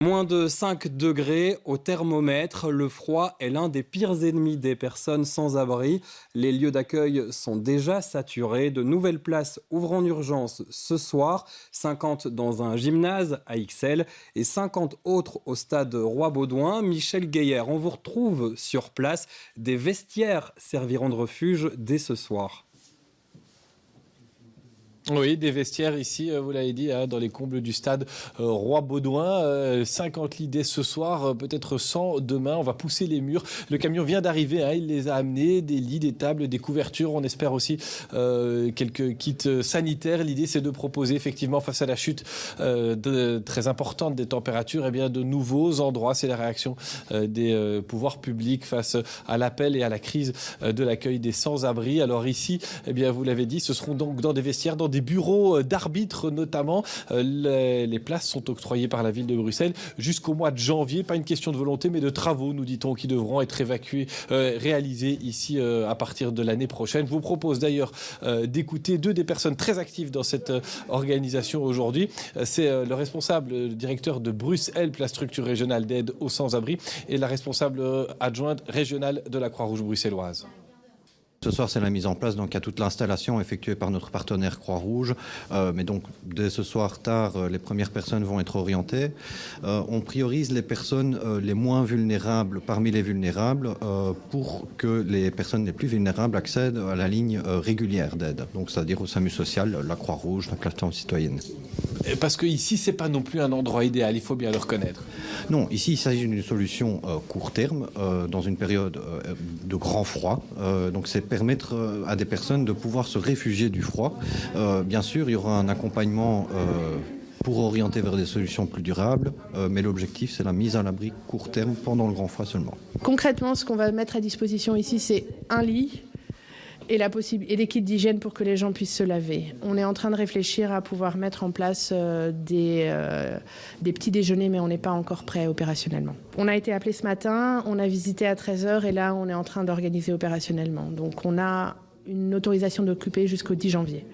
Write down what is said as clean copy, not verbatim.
Moins de 5 degrés au thermomètre, le froid est l'un des pires ennemis des personnes sans abri. Les lieux d'accueil sont déjà saturés. De nouvelles places ouvrent en urgence ce soir, 50 dans un gymnase à Ixelles et 50 autres au stade Roi-Baudouin. Michel Gaillard, on vous retrouve sur place. Des vestiaires serviront de refuge dès ce soir. Oui, des vestiaires ici, vous l'avez dit, dans les combles du stade Roi-Baudouin. 50 lits dès ce soir, peut-être 100 demain. On va pousser les murs. Le camion vient d'arriver, il les a amenés, des lits, des tables, des couvertures. On espère aussi quelques kits sanitaires. L'idée, c'est de proposer effectivement, face à la chute très importante des températures, eh bien, de nouveaux endroits. C'est la réaction des pouvoirs publics face à l'appel et à la crise de l'accueil des sans-abri. Alors ici, eh bien, vous l'avez dit, ce seront donc dans des vestiaires, dans des bureaux d'arbitres notamment. Les places sont octroyées par la ville de Bruxelles jusqu'au mois de janvier. Pas une question de volonté, mais de travaux, nous dit-on, qui devront être réalisés ici à partir de l'année prochaine. Je vous propose d'ailleurs d'écouter deux des personnes très actives dans cette organisation aujourd'hui. C'est le responsable, le directeur de Bruxelles, la structure régionale d'aide aux sans-abri, et la responsable adjointe régionale de la Croix-Rouge bruxelloise. Ce soir, c'est la mise en place donc à toute l'installation effectuée par notre partenaire Croix-Rouge. Mais donc, dès ce soir tard, les premières personnes vont être orientées. On priorise les personnes les moins vulnérables parmi les vulnérables pour que les personnes les plus vulnérables accèdent à la ligne régulière d'aide. Donc, c'est-à-dire au SAMU social, la Croix-Rouge, la plateforme citoyenne. Parce que ici, c'est pas non plus un endroit idéal, il faut bien le reconnaître. Non, ici, il s'agit d'une solution court terme, dans une période de grand froid. Donc, c'est permettre à des personnes de pouvoir se réfugier du froid. Bien sûr, il y aura un accompagnement pour orienter vers des solutions plus durables, mais l'objectif, c'est la mise à l'abri court terme pendant le grand froid seulement. Concrètement, ce qu'on va mettre à disposition ici, c'est un lit et des kits d'hygiène pour que les gens puissent se laver. On est en train de réfléchir à pouvoir mettre en place des petits déjeuners, mais on n'est pas encore prêt opérationnellement. On a été appelé ce matin, on a visité à 13h et là, on est en train d'organiser opérationnellement. Donc on a une autorisation d'occuper jusqu'au 10 janvier.